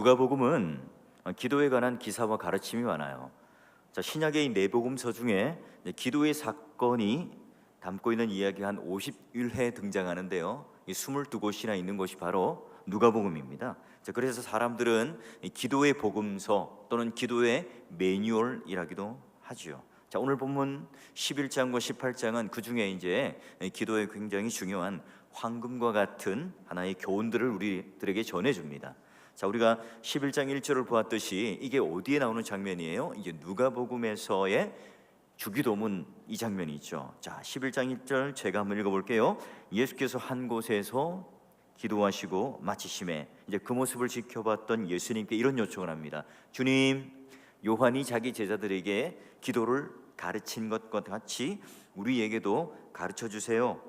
누가복음은 기도에 관한 기사와 가르침이 많아요. 신약의 이 내복음서 중에 기도의 사건이 담고 있는 이야기가 한 51회 등장하는데요. 이 22곳이나 있는 곳이 바로 누가복음입니다. 그래서 사람들은 기도의 복음서 또는 기도의 매뉴얼이라기도 하죠. 오늘 본문 11장과 18장은 그 중에 이제 기도에 굉장히 중요한 황금과 같은 하나의 교훈들을 우리들에게 전해줍니다. 우리가 11장 1절을 보았듯이 이게 어디에 나오는 장면이에요? 이게 누가복음에서의 주기도문 이 장면이 있죠. 11장 1절 제가 한번 읽어볼게요. 예수께서 한 곳에서 기도하시고 마치심에 이제 그 모습을 지켜봤던 예수님께 이런 요청을 합니다. 주님, 요한이 자기 제자들에게 기도를 가르친 것과 같이 우리에게도 가르쳐 주세요.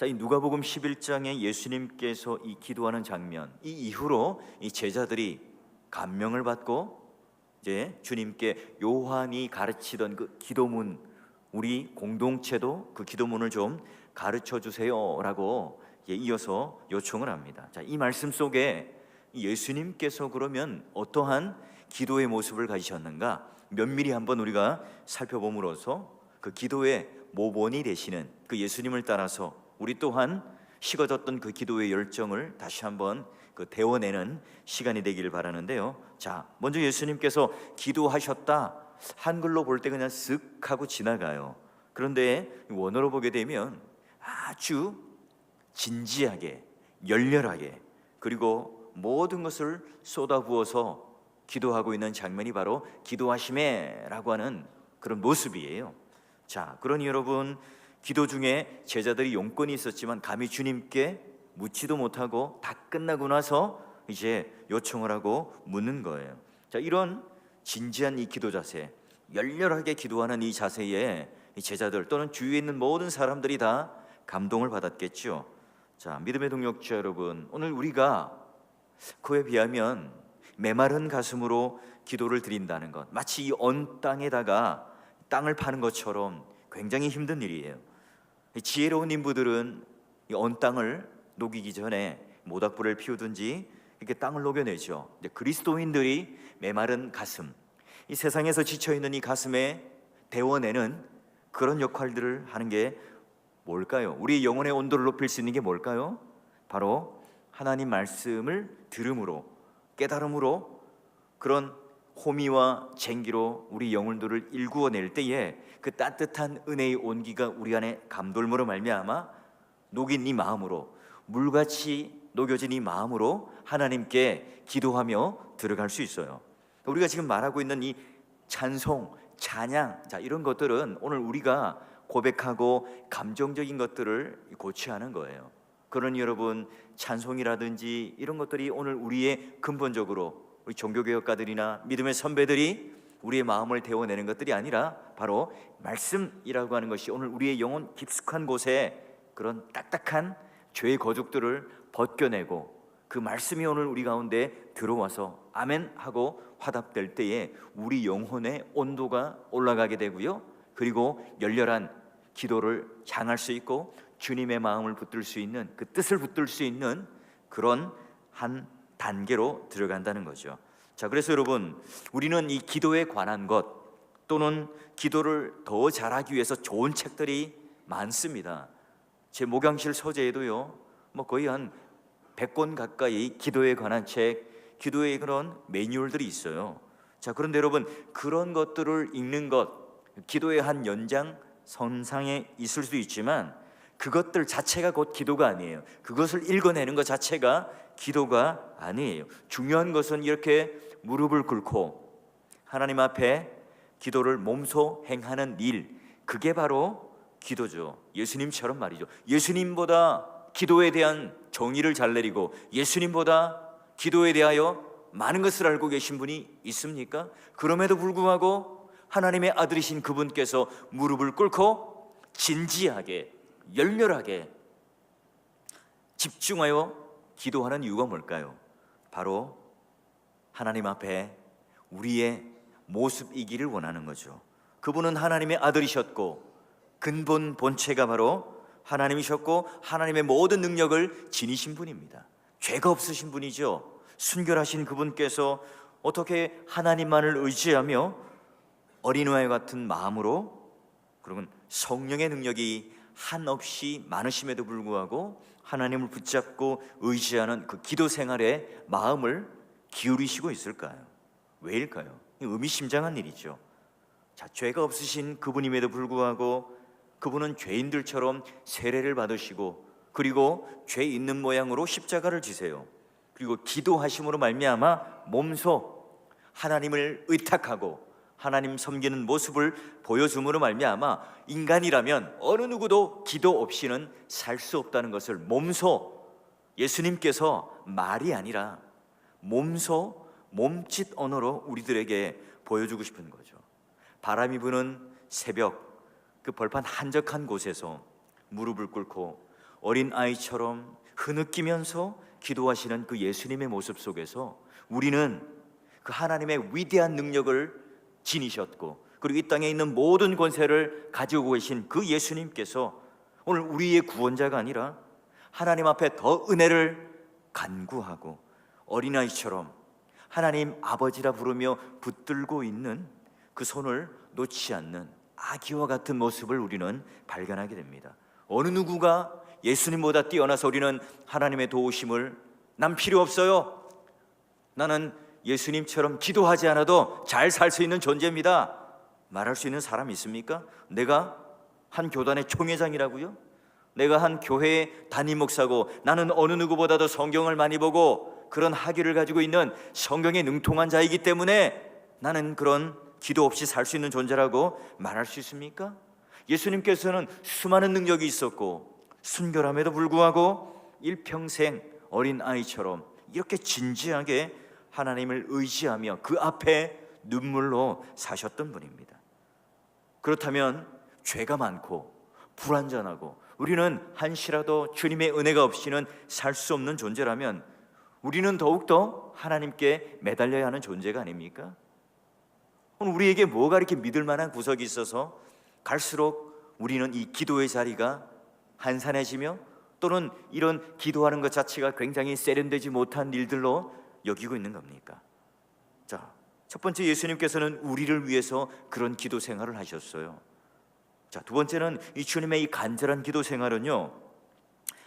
이 누가복음 11장에 예수님께서 이 기도하는 장면, 이 이후로 이 제자들이 감명을 받고 이제 주님께 요한이 가르치던 그 기도문, 우리 공동체도 그 기도문을 좀 가르쳐 주세요라고 이어서 요청을 합니다. 이 말씀 속에 예수님께서 그러면 어떠한 기도의 모습을 가지셨는가 면밀히 한번 우리가 살펴봄으로써 그 기도의 모본이 되시는 그 예수님을 따라서 우리 또한 식어졌던 그 기도의 열정을 다시 한번 데워내는 시간이 되기를 바라는데요. 먼저 예수님께서 기도하셨다, 한글로 볼 때 그냥 쓱 하고 지나가요. 그런데 원어로 보게 되면 아주 진지하게, 열렬하게, 그리고 모든 것을 쏟아부어서 기도하고 있는 장면이 바로 기도하심에라고 하는 그런 모습이에요. 그러니 여러분, 기도 중에 제자들이 용건이 있었지만 감히 주님께 묻지도 못하고 다 끝나고 나서 이제 요청을 하고 묻는 거예요. 이런 진지한 이 기도 자세, 열렬하게 기도하는 이 자세에 이 제자들 또는 주위에 있는 모든 사람들이 다 감동을 받았겠죠. 믿음의 동역자 여러분, 오늘 우리가 그에 비하면 메마른 가슴으로 기도를 드린다는 것, 마치 이 언 땅에다가 땅을 파는 것처럼 굉장히 힘든 일이에요. 지혜로운 인부들은 이 언 땅을 녹이기 전에 모닥불을 피우든지 이렇게 땅을 녹여내죠. 그리스도인들이 메마른 가슴, 이 세상에서 지쳐있는 이 가슴에 데워내는 그런 역할들을 하는 게 뭘까요? 우리 영혼의 온도를 높일 수 있는 게 뭘까요? 바로 하나님 말씀을 들음으로, 깨달음으로, 그런 호미와 쟁기로 우리 영혼들을 일구어낼 때에 그 따뜻한 은혜의 온기가 우리 안에 감돌므로 말미암아 녹인 이 마음으로, 물같이 녹여진 이 마음으로 하나님께 기도하며 들어갈 수 있어요. 우리가 지금 말하고 있는 이 찬송, 찬양, 이런 것들은 오늘 우리가 고백하고 감정적인 것들을 고취하는 거예요. 그러니 여러분, 찬송이라든지 이런 것들이 오늘 우리의 근본적으로 우리 종교개혁가들이나 믿음의 선배들이 우리의 마음을 데워내는 것들이 아니라 바로 말씀이라고 하는 것이 오늘 우리의 영혼 깊숙한 곳에 그런 딱딱한 죄의 거죽들을 벗겨내고 그 말씀이 오늘 우리 가운데 들어와서 아멘 하고 화답될 때에 우리 영혼의 온도가 올라가게 되고요, 그리고 열렬한 기도를 향할 수 있고 주님의 마음을 붙들 수 있는, 그 뜻을 붙들 수 있는 그런 한 단계로 들어간다는 거죠. 그래서 여러분, 우리는 이 기도에 관한 것 또는 기도를 더 잘하기 위해서 좋은 책들이 많습니다. 제 목양실 서재에도요, 거의 한 100권 가까이 기도에 관한 책, 기도의 그런 매뉴얼들이 있어요. 그런데 여러분, 그런 것들을 읽는 것, 기도의 한 연장선상에 있을 수 있지만 그것들 자체가 곧 기도가 아니에요. 그것을 읽어내는 것 자체가 기도가 아니에요. 중요한 것은 이렇게 무릎을 꿇고 하나님 앞에 기도를 몸소 행하는 일, 그게 바로 기도죠. 예수님처럼 말이죠. 예수님보다 기도에 대한 정의를 잘 내리고 예수님보다 기도에 대하여 많은 것을 알고 계신 분이 있습니까? 그럼에도 불구하고 하나님의 아들이신 그분께서 무릎을 꿇고 진지하게, 열렬하게 집중하여 기도하는 이유가 뭘까요? 바로 하나님 앞에 우리의 모습이기를 원하는 거죠. 그분은 하나님의 아들이셨고 근본 본체가 바로 하나님이셨고 하나님의 모든 능력을 지니신 분입니다. 죄가 없으신 분이죠. 순결하신 그분께서 어떻게 하나님만을 의지하며 어린아이 같은 마음으로, 그러면 성령의 능력이 한없이 많으심에도 불구하고 하나님을 붙잡고 의지하는 그 기도 생활에 마음을 기울이시고 있을까요? 왜일까요? 의미심장한 일이죠. 자, 죄가 없으신 그분임에도 불구하고 그분은 죄인들처럼 세례를 받으시고, 그리고 죄 있는 모양으로 십자가를 지세요. 그리고 기도하심으로 말미암아 몸소 하나님을 의탁하고 하나님 섬기는 모습을 보여줌으로 말미암아 인간이라면 어느 누구도 기도 없이는 살 수 없다는 것을 몸소 예수님께서 말이 아니라 몸소 몸짓 언어로 우리들에게 보여주고 싶은 거죠. 바람이 부는 새벽, 그 벌판 한적한 곳에서 무릎을 꿇고 어린 아이처럼 흐느끼면서 기도하시는 그 예수님의 모습 속에서 우리는 그 하나님의 위대한 능력을 지니셨고, 그리고 이 땅에 있는 모든 권세를 가지고 계신 그 예수님께서 오늘 우리의 구원자가 아니라 하나님 앞에 더 은혜를 간구하고 어린아이처럼 하나님 아버지라 부르며 붙들고 있는 그 손을 놓지 않는 아기와 같은 모습을 우리는 발견하게 됩니다. 어느 누구가 예수님보다 뛰어나서 우리는 하나님의 도우심을 난 필요 없어요, 나는 예수님처럼 기도하지 않아도 잘 살 수 있는 존재입니다, 말할 수 있는 사람이 있습니까? 내가 한 교단의 총회장이라고요? 내가 한 교회의 담임 목사고 나는 어느 누구보다도 성경을 많이 보고 그런 학위를 가지고 있는 성경에 능통한 자이기 때문에 나는 그런 기도 없이 살 수 있는 존재라고 말할 수 있습니까? 예수님께서는 수많은 능력이 있었고 순결함에도 불구하고 일평생 어린 아이처럼 이렇게 진지하게 하나님을 의지하며 그 앞에 눈물로 사셨던 분입니다. 그렇다면 죄가 많고 불완전하고 우리는 한시라도 주님의 은혜가 없이는 살 수 없는 존재라면 우리는 더욱더 하나님께 매달려야 하는 존재가 아닙니까? 오늘 우리에게 뭐가 이렇게 믿을 만한 구석이 있어서 갈수록 우리는 이 기도의 자리가 한산해지며 또는 이런 기도하는 것 자체가 굉장히 세련되지 못한 일들로 여기고 있는 겁니까? 자, 첫 번째, 예수님께서는 우리를 위해서 그런 기도 생활을 하셨어요. 자, 두 번째는 이 주님의 이 간절한 기도 생활은요,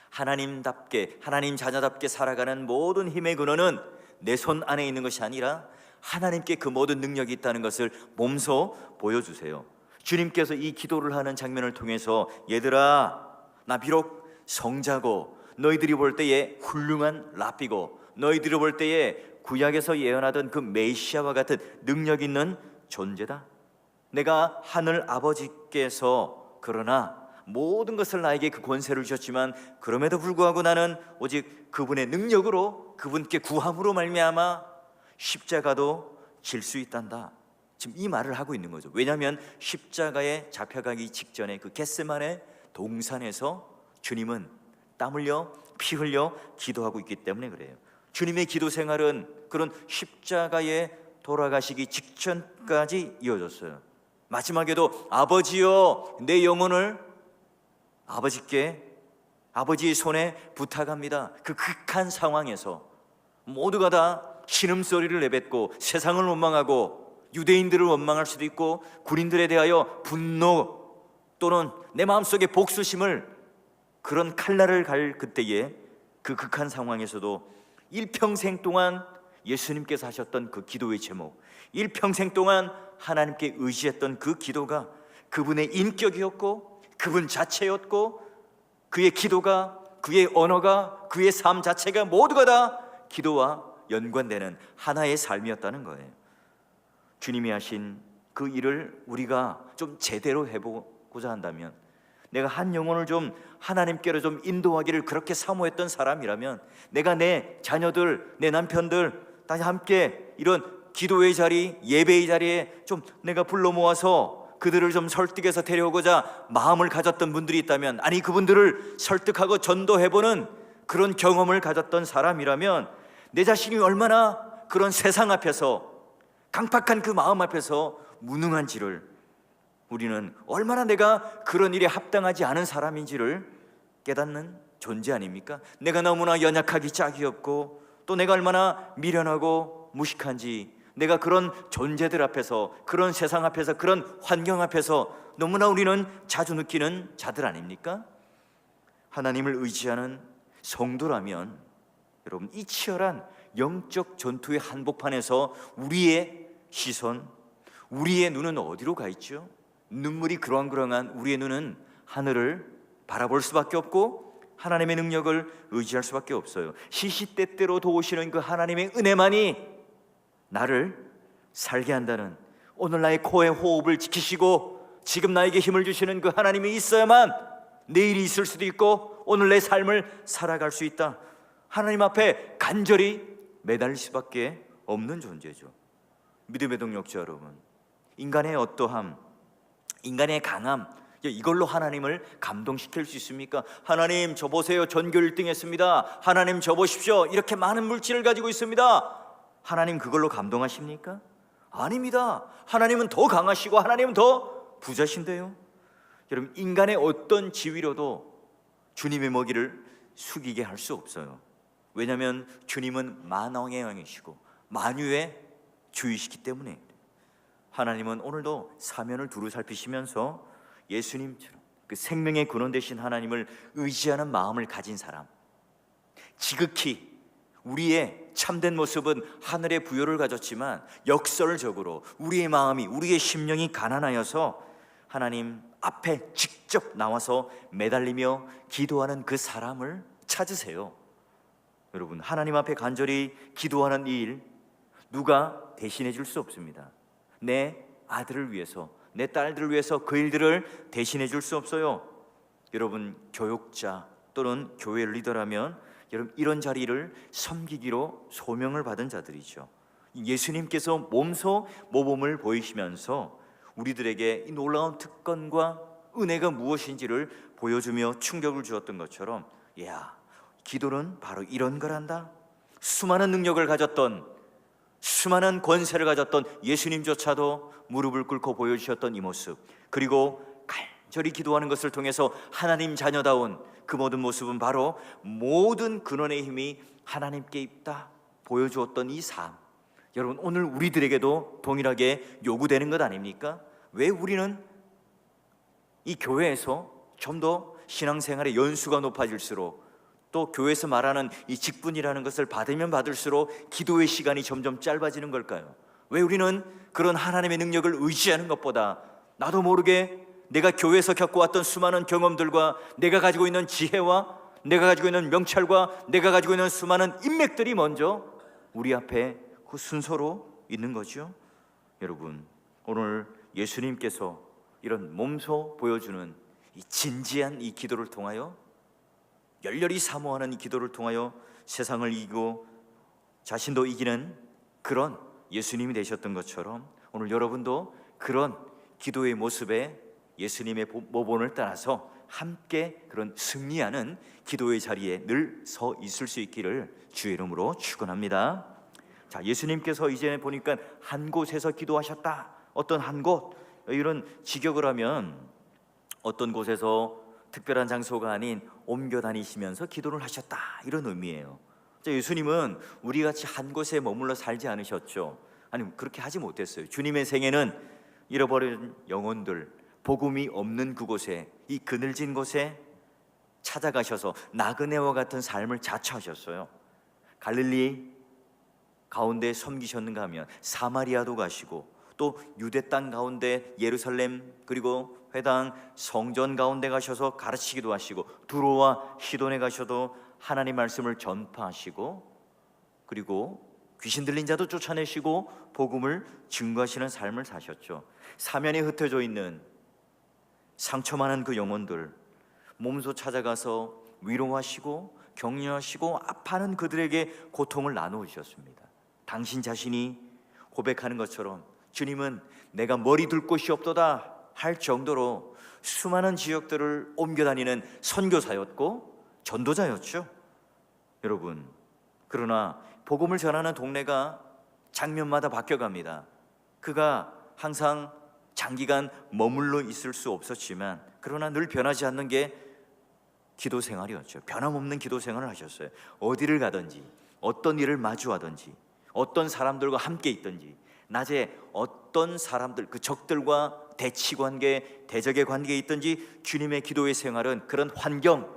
하나님답게, 하나님 자녀답게 살아가는 모든 힘의 근원은 내 손 안에 있는 것이 아니라 하나님께 그 모든 능력이 있다는 것을 몸소 보여주세요. 주님께서 이 기도를 하는 장면을 통해서 얘들아, 나 비록 성자고 너희들이 볼 때에 훌륭한 랍비고 너희들이 볼 때에 구약에서 예언하던 그 메시아와 같은 능력 있는 존재다. 내가 하늘 아버지께서 그러나 모든 것을 나에게 그 권세를 주셨지만 그럼에도 불구하고 나는 오직 그분의 능력으로 그분께 구함으로 말미암아 십자가도 질 수 있단다. 지금 이 말을 하고 있는 거죠. 왜냐하면 십자가에 잡혀가기 직전에 그 겟세마네 동산에서 주님은 땀 흘려 피 흘려 기도하고 있기 때문에 그래요. 주님의 기도 생활은 그런 십자가에 돌아가시기 직전까지 이어졌어요. 마지막에도 아버지여 내 영혼을 아버지께, 아버지의 손에 부탁합니다. 그 극한 상황에서 모두가 다 신음소리를 내뱉고 세상을 원망하고 유대인들을 원망할 수도 있고 군인들에 대하여 분노 또는 내 마음속에 복수심을, 그런 칼날을 갈 그때에 그 극한 상황에서도 일평생 동안 예수님께서 하셨던 그 기도의 제목, 일평생 동안 하나님께 의지했던 그 기도가 그분의 인격이었고 그분 자체였고 그의 기도가, 그의 언어가, 그의 삶 자체가 모두가 다 기도와 연관되는 하나의 삶이었다는 거예요. 주님이 하신 그 일을 우리가 좀 제대로 해보고자 한다면, 내가 한 영혼을 좀 하나님께로 좀 인도하기를 그렇게 사모했던 사람이라면, 내가 내 자녀들, 내 남편들 다 함께 이런 기도의 자리, 예배의 자리에 좀 내가 불러 모아서 그들을 좀 설득해서 데려오고자 마음을 가졌던 분들이 있다면, 아니 그분들을 설득하고 전도해보는 그런 경험을 가졌던 사람이라면, 내 자신이 얼마나 그런 세상 앞에서, 강팍한 그 마음 앞에서 무능한지를, 우리는 얼마나 내가 그런 일에 합당하지 않은 사람인지를 깨닫는 존재 아닙니까? 내가 너무나 연약하기 짝이 없고 또 내가 얼마나 미련하고 무식한지, 내가 그런 존재들 앞에서, 그런 세상 앞에서, 그런 환경 앞에서 너무나 우리는 자주 느끼는 자들 아닙니까? 하나님을 의지하는 성도라면 여러분, 이 치열한 영적 전투의 한복판에서 우리의 시선, 우리의 눈은 어디로 가 있죠? 눈물이 그렁그렁한 우리의 눈은 하늘을 바라볼 수밖에 없고 하나님의 능력을 의지할 수밖에 없어요. 시시때때로 도우시는 그 하나님의 은혜만이 나를 살게 한다는, 오늘 나의 코의 호흡을 지키시고 지금 나에게 힘을 주시는 그 하나님이 있어야만 내일이 있을 수도 있고 오늘 내 삶을 살아갈 수 있다. 하나님 앞에 간절히 매달릴 수밖에 없는 존재죠. 믿음의 동력자 여러분, 인간의 어떠함, 인간의 강함, 이걸로 하나님을 감동시킬 수 있습니까? 하나님 저 보세요, 전교 1등 했습니다. 하나님 저 보십시오, 이렇게 많은 물질을 가지고 있습니다. 하나님 그걸로 감동하십니까? 아닙니다. 하나님은 더 강하시고 하나님은 더 부자신데요. 여러분, 인간의 어떤 지위로도 주님의 먹이를 숙이게 할 수 없어요. 왜냐하면 주님은 만왕의 왕이시고 만유의 주이시기 때문에. 하나님은 오늘도 사면을 두루 살피시면서 예수님처럼 그 생명의 근원 되신 하나님을 의지하는 마음을 가진 사람, 지극히 우리의 참된 모습은 하늘의 부여를 가졌지만 역설적으로 우리의 마음이, 우리의 심령이 가난하여서 하나님 앞에 직접 나와서 매달리며 기도하는 그 사람을 찾으세요. 여러분, 하나님 앞에 간절히 기도하는 이 일 누가 대신해 줄 수 없습니다. 내 아들을 위해서, 내 딸들을 위해서 그 일들을 대신해 줄 수 없어요. 여러분, 교육자 또는 교회 리더라면 여러분, 이런 자리를 섬기기로 소명을 받은 자들이죠. 예수님께서 몸소 모범을 보이시면서 우리들에게 이 놀라운 특권과 은혜가 무엇인지를 보여주며 충격을 주었던 것처럼, 야, 기도는 바로 이런 거란다. 수많은 능력을 가졌던, 수많은 권세를 가졌던 예수님조차도 무릎을 꿇고 보여주셨던 이 모습, 그리고 간절히 기도하는 것을 통해서 하나님 자녀다운 그 모든 모습은 바로 모든 근원의 힘이 하나님께 있다 보여주었던 이 삶, 여러분, 오늘 우리들에게도 동일하게 요구되는 것 아닙니까? 왜 우리는 이 교회에서 좀 더 신앙생활의 연수가 높아질수록, 또 교회에서 말하는 이 직분이라는 것을 받으면 받을수록 기도의 시간이 점점 짧아지는 걸까요? 왜 우리는 그런 하나님의 능력을 의지하는 것보다 나도 모르게 내가 교회에서 겪어왔던 수많은 경험들과 내가 가지고 있는 지혜와 내가 가지고 있는 명찰과 내가 가지고 있는 수많은 인맥들이 먼저 우리 앞에 그 순서로 있는 거죠? 여러분, 오늘 예수님께서 이런 몸소 보여주는 이 진지한 이 기도를 통하여, 열렬히 사모하는 이 기도를 통하여 세상을 이기고 자신도 이기는 그런 예수님이 되셨던 것처럼 오늘 여러분도 그런 기도의 모습에 예수님의 모본을 따라서 함께 그런 승리하는 기도의 자리에 늘 서 있을 수 있기를 주의 이름으로 축원합니다. 자, 예수님께서 이제 보니까 한 곳에서 기도하셨다. 어떤 한 곳, 이런 직역을 하면 어떤 곳에서 특별한 장소가 아닌 옮겨 다니시면서 기도를 하셨다, 이런 의미예요. 자, 예수님은 우리 같이 한 곳에 머물러 살지 않으셨죠. 아니, 그렇게 하지 못했어요. 주님의 생애는 잃어버린 영혼들, 복음이 없는 그곳에, 이 그늘진 곳에 찾아가셔서 나그네와 같은 삶을 자처하셨어요. 갈릴리 가운데 섬기셨는가 하면 사마리아도 가시고, 또 유대 땅 가운데 예루살렘, 그리고 회당 성전 가운데 가셔서 가르치기도 하시고, 두로와 시돈에 가셔도 하나님 말씀을 전파하시고, 그리고 귀신 들린 자도 쫓아내시고 복음을 증거하시는 삶을 사셨죠. 사면에 흩어져 있는 상처 많은 그 영혼들 몸소 찾아가서 위로하시고 격려하시고 아파하는 그들에게 고통을 나누셨습니다. 당신 자신이 고백하는 것처럼 주님은 내가 머리 둘 곳이 없도다 할 정도로 수많은 지역들을 옮겨다니는 선교사였고 전도자였죠. 여러분, 그러나 복음을 전하는 동네가 장면마다 바뀌어갑니다. 그가 항상 장기간 머물러 있을 수 없었지만, 그러나 늘 변하지 않는 게 기도 생활이었죠. 변함없는 기도 생활을 하셨어요. 어디를 가든지, 어떤 일을 마주하든지, 어떤 사람들과 함께 있든지, 낮에 어떤 사람들, 그 적들과 대치관계, 대적의 관계에 있든지, 주님의 기도의 생활은 그런 환경,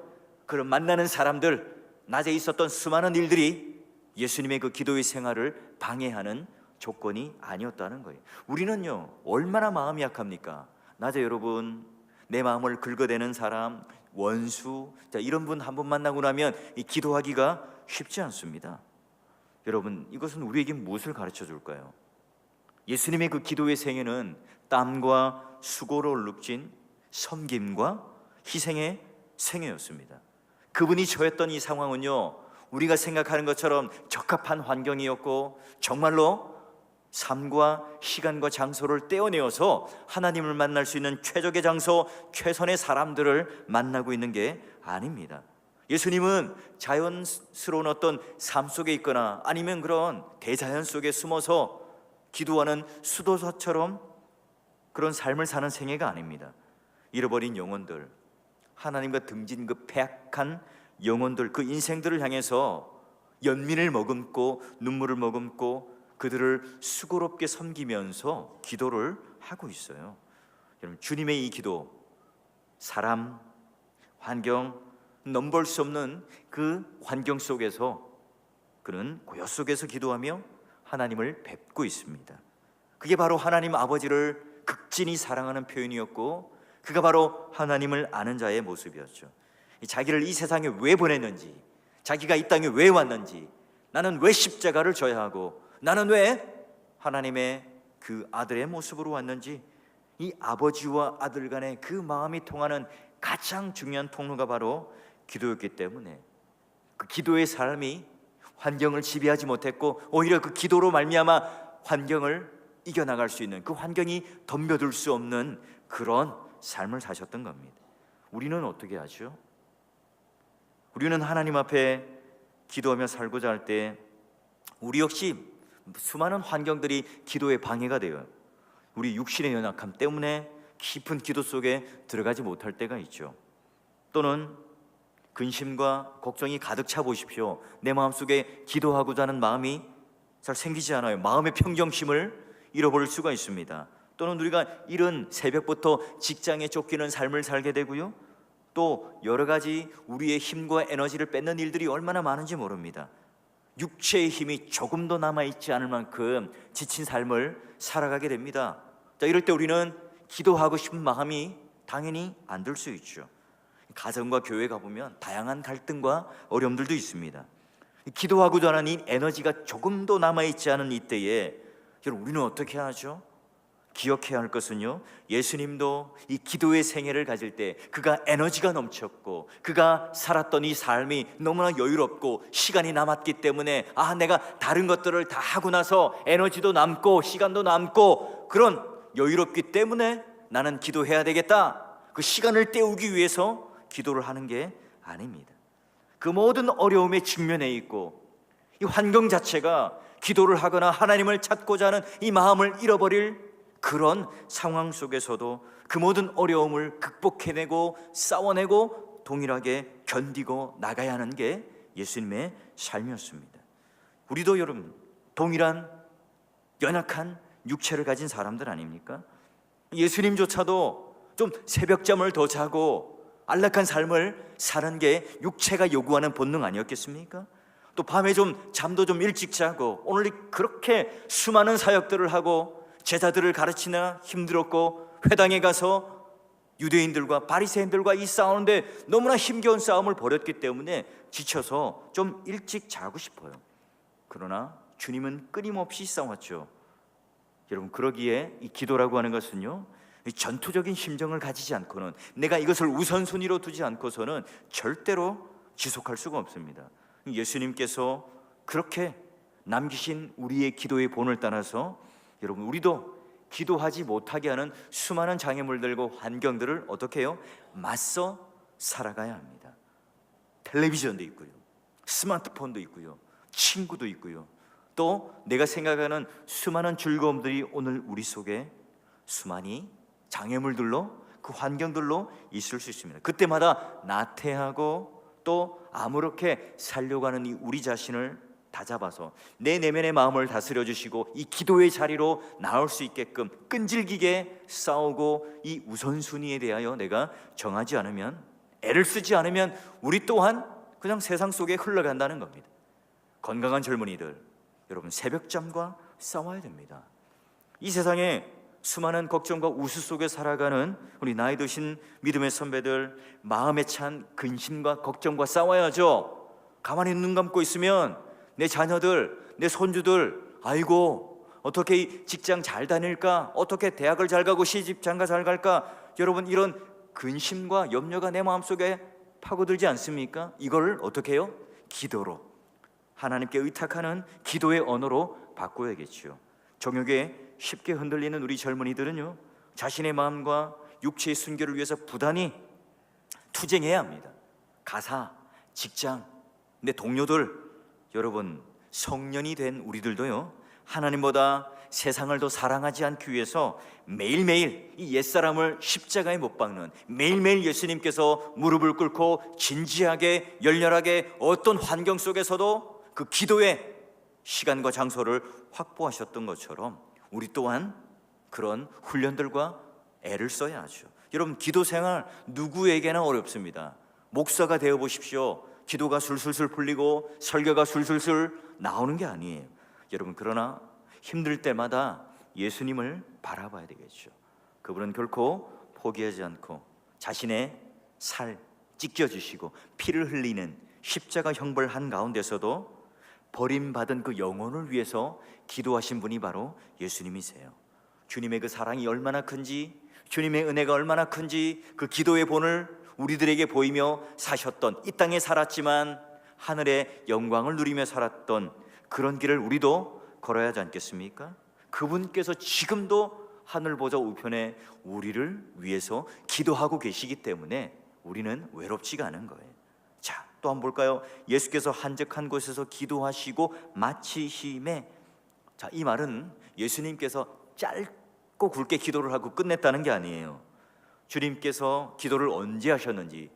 그런 만나는 사람들, 낮에 있었던 수많은 일들이 예수님의 그 기도의 생활을 방해하는 조건이 아니었다는 거예요. 우리는요, 얼마나 마음이 약합니까? 낮에 여러분, 내 마음을 긁어대는 사람, 원수, 이런 분 한 번 만나고 나면 이 기도하기가 쉽지 않습니다. 여러분, 이것은 우리에게 무엇을 가르쳐 줄까요? 예수님의 그 기도의 생애는 땀과 수고로 얼룩진 섬김과 희생의 생애였습니다. 그분이 처했던 이 상황은요, 우리가 생각하는 것처럼 적합한 환경이었고, 정말로 삶과 시간과 장소를 떼어내어서 하나님을 만날 수 있는 최적의 장소, 최선의 사람들을 만나고 있는 게 아닙니다. 예수님은 자연스러운 어떤 삶 속에 있거나 아니면 그런 대자연 속에 숨어서 기도하는 수도사처럼 그런 삶을 사는 생애가 아닙니다. 잃어버린 영혼들, 하나님과 등진 그 패악한 영혼들, 그 인생들을 향해서 연민을 머금고 눈물을 머금고 그들을 수고롭게 섬기면서 기도를 하고 있어요. 여러분, 주님의 이 기도, 사람, 환경, 넘볼 수 없는 그 환경 속에서 그는 고요 속에서 기도하며 하나님을 뵙고 있습니다. 그게 바로 하나님 아버지를 극진히 사랑하는 표현이었고, 그가 바로 하나님을 아는 자의 모습이었죠. 자기를 이 세상에 왜 보냈는지, 자기가 이 땅에 왜 왔는지, 나는 왜 십자가를 져야 하고, 나는 왜 하나님의 그 아들의 모습으로 왔는지, 이 아버지와 아들 간의 그 마음이 통하는 가장 중요한 통로가 바로 기도였기 때문에 그 기도의 삶이 환경을 지배하지 못했고, 오히려 그 기도로 말미암아 환경을 이겨나갈 수 있는, 그 환경이 덤벼들 수 없는 그런 삶을 사셨던 겁니다. 우리는 어떻게 하죠? 우리는 하나님 앞에 기도하며 살고자 할 때 우리 역시 수많은 환경들이 기도에 방해가 돼요. 우리 육신의 연약함 때문에 깊은 기도 속에 들어가지 못할 때가 있죠. 또는 근심과 걱정이 가득 차 보십시오. 내 마음속에 기도하고자 하는 마음이 잘 생기지 않아요. 마음의 평정심을 잃어버릴 수가 있습니다. 또는 우리가 이른 새벽부터 직장에 쫓기는 삶을 살게 되고요, 또 여러 가지 우리의 힘과 에너지를 뺏는 일들이 얼마나 많은지 모릅니다. 육체의 힘이 조금도 남아있지 않을 만큼 지친 삶을 살아가게 됩니다. 자, 이럴 때 우리는 기도하고 싶은 마음이 당연히 안 들 수 있죠. 가정과 교회 가보면 다양한 갈등과 어려움들도 있습니다. 기도하고자 하는 이 에너지가 조금도 남아있지 않은 이때에 여러분, 우리는 어떻게 하죠? 기억해야 할 것은요, 예수님도 이 기도의 생애를 가질 때 그가 에너지가 넘쳤고, 그가 살았던 이 삶이 너무나 여유롭고 시간이 남았기 때문에, 내가 다른 것들을 다 하고 나서 에너지도 남고 시간도 남고 그런 여유롭기 때문에 나는 기도해야 되겠다, 그 시간을 때우기 위해서 기도를 하는 게 아닙니다. 그 모든 어려움에 직면해 있고, 이 환경 자체가 기도를 하거나 하나님을 찾고자 하는 이 마음을 잃어버릴 그런 상황 속에서도 그 모든 어려움을 극복해내고 싸워내고 동일하게 견디고 나가야 하는 게 예수님의 삶이었습니다. 우리도 여러분, 동일한 연약한 육체를 가진 사람들 아닙니까? 예수님조차도 좀 새벽잠을 더 자고 안락한 삶을 사는 게 육체가 요구하는 본능 아니었겠습니까? 또 밤에 좀 잠도 좀 일찍 자고, 오늘 그렇게 수많은 사역들을 하고 제자들을 가르치느라 힘들었고, 회당에 가서 유대인들과 바리새인들과 이 싸우는데 너무나 힘겨운 싸움을 벌였기 때문에 지쳐서 좀 일찍 자고 싶어요. 그러나 주님은 끊임없이 싸웠죠. 여러분, 그러기에 이 기도라고 하는 것은요, 전투적인 심정을 가지지 않고는, 내가 이것을 우선순위로 두지 않고서는 절대로 지속할 수가 없습니다. 예수님께서 그렇게 남기신 우리의 기도의 본을 따라서 여러분, 우리도 기도하지 못하게 하는 수많은 장애물들과 환경들을 어떻게 해요? 맞서 살아가야 합니다. 텔레비전도 있고요, 스마트폰도 있고요, 친구도 있고요, 또 내가 생각하는 수많은 즐거움들이 오늘 우리 속에 수많이 장애물들로, 그 환경들로 있을 수 있습니다. 그때마다 나태하고 또 아무렇게 살려고 하는 이 우리 자신을 다잡아서 내 내면의 마음을 다스려 주시고 이 기도의 자리로 나올 수 있게끔 끈질기게 싸우고 이 우선순위에 대하여 내가 정하지 않으면, 애를 쓰지 않으면 우리 또한 그냥 세상 속에 흘러간다는 겁니다. 건강한 젊은이들, 여러분 새벽잠과 싸워야 됩니다. 이 세상에 수많은 걱정과 우수 속에 살아가는 우리 나이 드신 믿음의 선배들, 마음에 찬 근심과 걱정과 싸워야죠. 가만히 눈 감고 있으면 내 자녀들, 내 손주들, 아이고 어떻게 이 직장 잘 다닐까, 어떻게 대학을 잘 가고 시집 장가 잘 갈까, 여러분 이런 근심과 염려가 내 마음속에 파고들지 않습니까? 이걸 어떻게 해요? 기도로, 하나님께 의탁하는 기도의 언어로 바꿔야겠죠. 정욕에 쉽게 흔들리는 우리 젊은이들은요, 자신의 마음과 육체의 순결을 위해서 부단히 투쟁해야 합니다. 가사, 직장, 내 동료들, 여러분 성년이 된 우리들도요, 하나님보다 세상을 더 사랑하지 않기 위해서 매일매일 이 옛사람을 십자가에 못 박는, 매일매일 예수님께서 무릎을 꿇고 진지하게 열렬하게 어떤 환경 속에서도 그 기도의 시간과 장소를 확보하셨던 것처럼 우리 또한 그런 훈련들과 애를 써야 하죠. 여러분 기도 생활 누구에게나 어렵습니다. 목사가 되어 보십시오. 기도가 술술술 풀리고 설교가 술술술 나오는 게 아니에요. 여러분 그러나 힘들 때마다 예수님을 바라봐야 되겠죠. 그분은 결코 포기하지 않고 자신의 살 찢겨주시고 피를 흘리는 십자가 형벌 한가운데서도 버림받은 그 영혼을 위해서 기도하신 분이 바로 예수님이세요. 주님의 그 사랑이 얼마나 큰지, 주님의 은혜가 얼마나 큰지 그 기도의 본을 우리들에게 보이며 사셨던, 이 땅에 살았지만 하늘의 영광을 누리며 살았던 그런 길을 우리도 걸어야 하지 않겠습니까? 그분께서 지금도 하늘 보좌 우편에 우리를 위해서 기도하고 계시기 때문에 우리는 외롭지가 않은 거예요. 자, 또 한번 볼까요? 예수께서 한적한 곳에서 기도하시고 마치심에, 자, 이 말은 예수님께서 짧고 굵게 기도를 하고 끝냈다는 게 아니에요. 주님께서 기도를 언제 하셨는지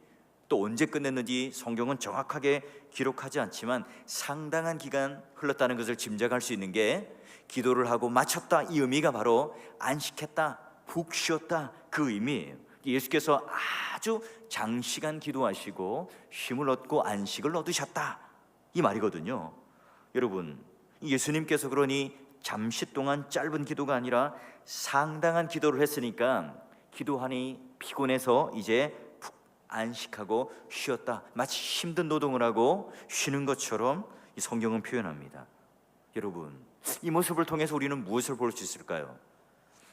또 언제 끝냈는지 성경은 정확하게 기록하지 않지만 상당한 기간 흘렀다는 것을 짐작할 수 있는 게, 기도를 하고 마쳤다 이 의미가 바로 안식했다, 푹 쉬었다 그 의미예요. 예수께서 아주 장시간 기도하시고 힘을 얻고 안식을 얻으셨다 이 말이거든요. 여러분 예수님께서 그러니 잠시 동안 짧은 기도가 아니라 상당한 기도를 했으니까 기도하니 피곤해서 이제 푹 안식하고 쉬었다, 마치 힘든 노동을 하고 쉬는 것처럼 이 성경은 표현합니다. 여러분 이 모습을 통해서 우리는 무엇을 볼 수 있을까요?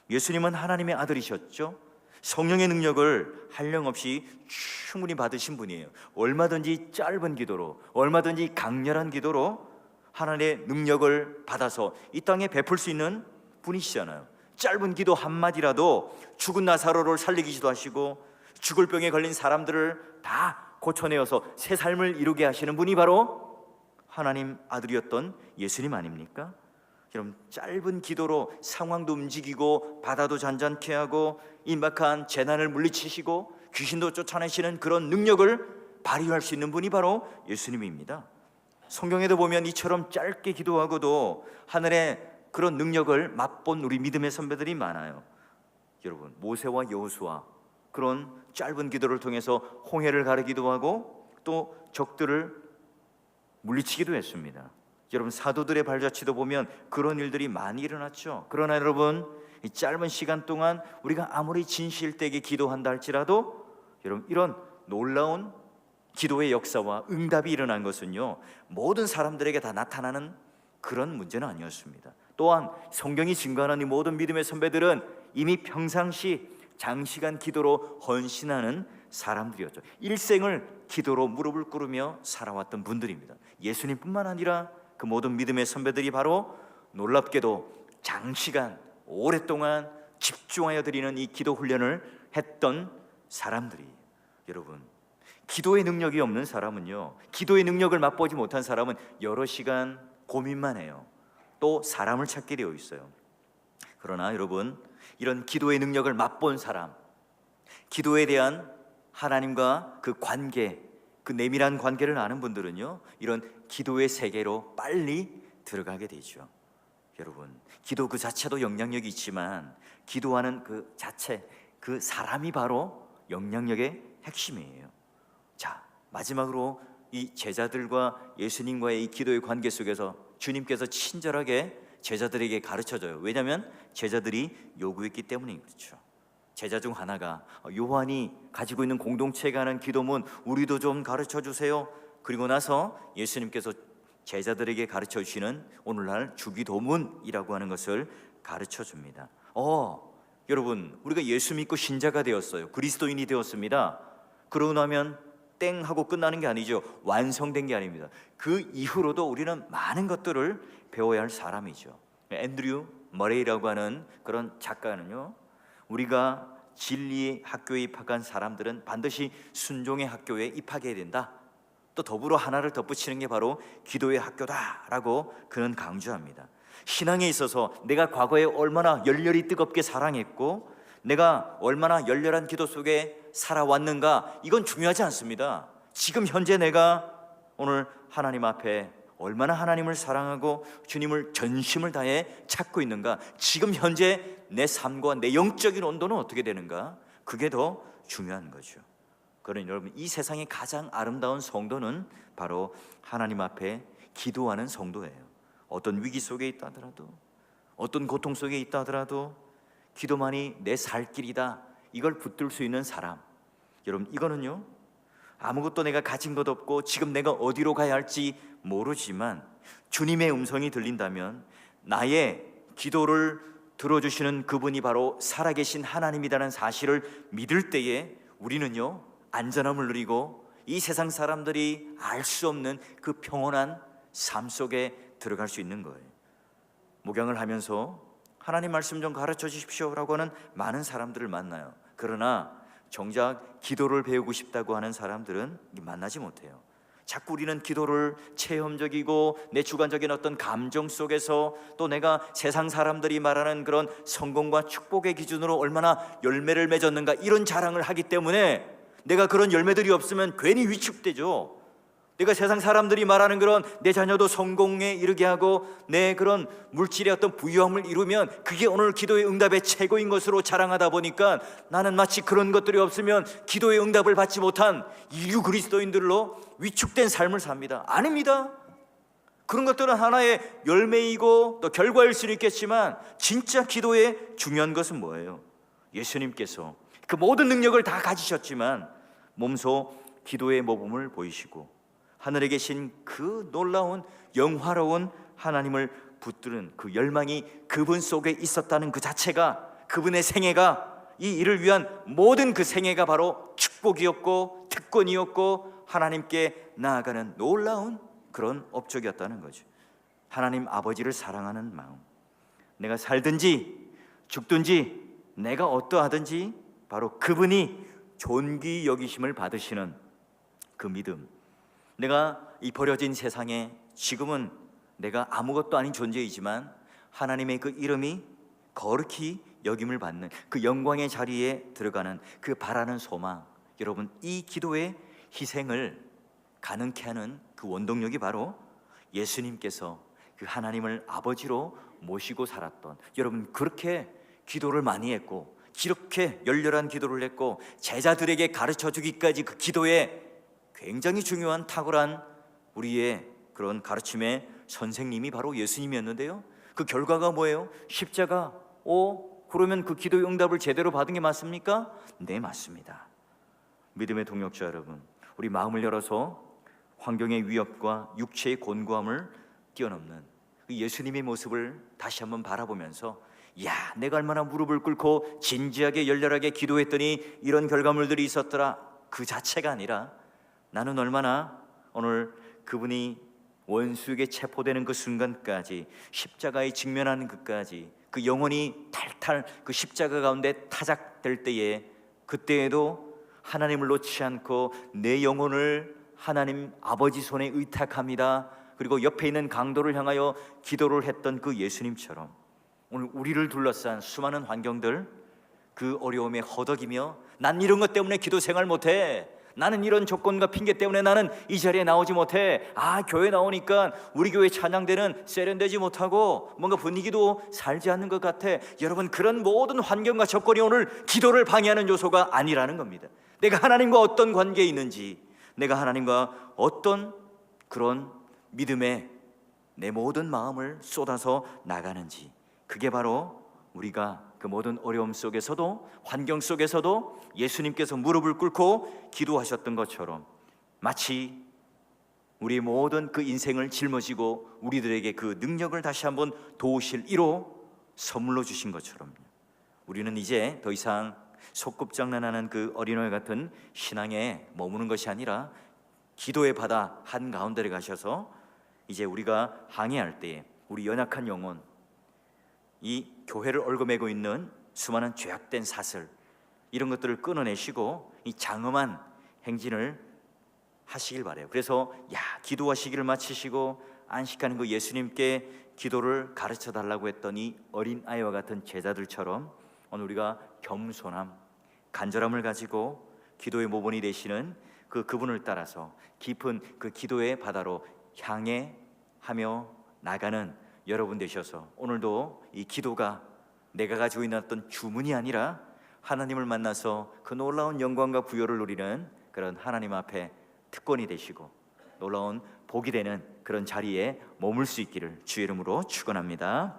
예수님은 하나님의 아들이셨죠. 성령의 능력을 한량없이 충분히 받으신 분이에요. 얼마든지 짧은 기도로, 얼마든지 강렬한 기도로 하나님의 능력을 받아서 이 땅에 베풀 수 있는 분이시잖아요. 짧은 기도 한마디라도 죽은 나사로를 살리기도 하시고 죽을 병에 걸린 사람들을 다 고쳐내어서 새 삶을 이루게 하시는 분이 바로 하나님 아들이었던 예수님 아닙니까? 여러분 짧은 기도로 상황도 움직이고 바다도 잔잔케 하고 임박한 재난을 물리치시고 귀신도 쫓아내시는 그런 능력을 발휘할 수 있는 분이 바로 예수님입니다. 성경에도 보면 이처럼 짧게 기도하고도 하늘의 그런 능력을 맛본 우리 믿음의 선배들이 많아요. 여러분 모세와 여호수아 그런 짧은 기도를 통해서 홍해를 가르기도 하고 또 적들을 물리치기도 했습니다. 여러분 사도들의 발자취도 보면 그런 일들이 많이 일어났죠. 그러나 여러분 이 짧은 시간 동안 우리가 아무리 진실되게 기도한다 할지라도 여러분 이런 놀라운 기도의 역사와 응답이 일어난 것은요 모든 사람들에게 다 나타나는 그런 문제는 아니었습니다. 또한 성경이 증거하는 이 모든 믿음의 선배들은 이미 평상시 장시간 기도로 헌신하는 사람들이었죠. 일생을 기도로 무릎을 꿇으며 살아왔던 분들입니다. 예수님뿐만 아니라 그 모든 믿음의 선배들이 바로 놀랍게도 장시간 오랫동안 집중하여 드리는 이 기도 훈련을 했던 사람들이에요. 여러분 기도의 능력이 없는 사람은요, 기도의 능력을 맛보지 못한 사람은 여러 시간 고민만 해요. 또 사람을 찾게 되어 있어요. 그러나 여러분 이런 기도의 능력을 맛본 사람, 기도에 대한 하나님과 그 관계, 그 내밀한 관계를 아는 분들은요, 이런 기도의 세계로 빨리 들어가게 되죠. 여러분, 기도 그 자체도 영향력이 있지만 기도하는 그 자체, 그 사람이 바로 영향력의 핵심이에요. 자, 마지막으로 이 제자들과 예수님과의 이 기도의 관계 속에서 주님께서 친절하게 제자들에게 가르쳐줘요. 왜냐하면 제자들이 요구했기 때문에 그렇죠. 제자 중 하나가 요한이 가지고 있는 공동체가 하는 기도문 우리도 좀 가르쳐 주세요. 그리고 나서 예수님께서 제자들에게 가르쳐 주시는 오늘날 주기도문이라고 하는 것을 가르쳐 줍니다. 여러분, 우리가 예수 믿고 신자가 되었어요. 그리스도인이 되었습니다. 그러고 나면 땡 하고 끝나는 게 아니죠. 완성된 게 아닙니다. 그 이후로도 우리는 많은 것들을 배워야 할 사람이죠. 앤드류 머레이라고 하는 그런 작가는요, 우리가 진리의 학교에 입학한 사람들은 반드시 순종의 학교에 입학해야 된다. 또 더불어 하나를 덧붙이는 게 바로 기도의 학교다라고 그는 강조합니다. 신앙에 있어서 내가 과거에 얼마나 열렬히 뜨겁게 사랑했고 내가 얼마나 열렬한 기도 속에 살아왔는가, 이건 중요하지 않습니다. 지금 현재 내가 오늘 하나님 앞에 얼마나 하나님을 사랑하고 주님을 전심을 다해 찾고 있는가, 지금 현재 내 삶과 내 영적인 온도는 어떻게 되는가, 그게 더 중요한 거죠. 그러니 여러분, 이 세상의 가장 아름다운 성도는 바로 하나님 앞에 기도하는 성도예요. 어떤 위기 속에 있다 하더라도, 어떤 고통 속에 있다 하더라도 기도만이 내 살 길이다, 이걸 붙들 수 있는 사람. 여러분, 이거는요, 아무것도 내가 가진 것 없고 지금 내가 어디로 가야 할지 모르지만 주님의 음성이 들린다면 나의 기도를 들어주시는 그분이 바로 살아계신 하나님이라는 사실을 믿을 때에 우리는요, 안전함을 누리고 이 세상 사람들이 알 수 없는 그 평온한 삶 속에 들어갈 수 있는 거예요. 목양을 하면서 하나님 말씀 좀 가르쳐 주십시오라고 하는 많은 사람들을 만나요. 그러나 정작 기도를 배우고 싶다고 하는 사람들은 만나지 못해요. 자꾸 우리는 기도를 체험적이고 내 주관적인 어떤 감정 속에서, 또 내가 세상 사람들이 말하는 그런 성공과 축복의 기준으로 얼마나 열매를 맺었는가, 이런 자랑을 하기 때문에 내가 그런 열매들이 없으면 괜히 위축되죠. 내가 세상 사람들이 말하는 그런 내 자녀도 성공에 이르게 하고 내 그런 물질의 어떤 부유함을 이루면 그게 오늘 기도의 응답의 최고인 것으로 자랑하다 보니까 나는 마치 그런 것들이 없으면 기도의 응답을 받지 못한 인류 그리스도인들로 위축된 삶을 삽니다. 아닙니다. 그런 것들은 하나의 열매이고 또 결과일 수는 있겠지만 진짜 기도의 중요한 것은 뭐예요? 예수님께서 그 모든 능력을 다 가지셨지만 몸소 기도의 모범을 보이시고 하늘에 계신 그 놀라운 영화로운 하나님을 붙드는 그 열망이 그분 속에 있었다는 그 자체가, 그분의 생애가, 이 일을 위한 모든 그 생애가 바로 축복이었고 특권이었고 하나님께 나아가는 놀라운 그런 업적이었다는 거죠. 하나님 아버지를 사랑하는 마음, 내가 살든지 죽든지 내가 어떠하든지 바로 그분이 존귀 여기심을 받으시는 그 믿음, 내가 이 버려진 세상에 지금은 내가 아무것도 아닌 존재이지만 하나님의 그 이름이 거룩히 여김을 받는 그 영광의 자리에 들어가는 그 바라는 소망, 여러분, 이 기도의 희생을 가능케 하는 그 원동력이 바로 예수님께서 그 하나님을 아버지로 모시고 살았던, 여러분, 그렇게 기도를 많이 했고 이렇게 열렬한 기도를 했고 제자들에게 가르쳐 주기까지 그 기도에 굉장히 중요한 탁월한 우리의 그런 가르침의 선생님이 바로 예수님이었는데요, 그 결과가 뭐예요? 십자가. 그러면 그 기도의 응답을 제대로 받은 게 맞습니까? 네, 맞습니다. 믿음의 동역자 여러분, 우리 마음을 열어서 환경의 위협과 육체의 곤고함을 뛰어넘는 그 예수님의 모습을 다시 한번 바라보면서, 야, 내가 얼마나 무릎을 꿇고 진지하게 열렬하게 기도했더니 이런 결과물들이 있었더라, 그 자체가 아니라 나는 얼마나 오늘 그분이 원수에게 체포되는 그 순간까지, 십자가에 직면하는 그까지, 그 영혼이 탈탈 그 십자가 가운데 타작될 때에, 그때에도 하나님을 놓지 않고 내 영혼을 하나님 아버지 손에 의탁합니다. 그리고 옆에 있는 강도를 향하여 기도를 했던 그 예수님처럼 오늘 우리를 둘러싼 수많은 환경들, 그 어려움에 허덕이며 난 이런 것 때문에 기도 생활 못해, 나는 이런 조건과 핑계 때문에 나는 이 자리에 나오지 못해. 교회 나오니까 우리 교회 찬양대는 세련되지 못하고 뭔가 분위기도 살지 않는 것 같아. 여러분, 그런 모든 환경과 조건이 오늘 기도를 방해하는 요소가 아니라는 겁니다. 내가 하나님과 어떤 관계에 있는지, 내가 하나님과 어떤 그런 믿음에 내 모든 마음을 쏟아서 나가는지, 그게 바로 우리가 그 모든 어려움 속에서도, 환경 속에서도 예수님께서 무릎을 꿇고 기도하셨던 것처럼 마치 우리 모든 그 인생을 짊어지고 우리들에게 그 능력을 다시 한번 도우실 이로 선물로 주신 것처럼, 우리는 이제 더 이상 소꿉장난하는 그 어린아이 같은 신앙에 머무는 것이 아니라 기도의 바다 한가운데를 가셔서 이제 우리가 항해할 때에 우리 연약한 영혼, 이 교회를 얽어매고 있는 수많은 죄악된 사슬, 이런 것들을 끊어내시고 이 장엄한 행진을 하시길 바래요. 그래서 기도하시기를 마치시고 안식하는 그 예수님께 기도를 가르쳐 달라고 했던 이 어린아이와 같은 제자들처럼 오늘 우리가 겸손함, 간절함을 가지고 기도의 모본이 되시는 그분을 따라서 깊은 그 기도의 바다로 향해하며 나가는 여러분 되셔서, 오늘도 이 기도가 내가 가지고 있는 어떤 주문이 아니라 하나님을 만나서 그 놀라운 영광과 부요를 누리는 그런 하나님 앞에 특권이 되시고 놀라운 복이 되는 그런 자리에 머물 수 있기를 주의 이름으로 축원합니다.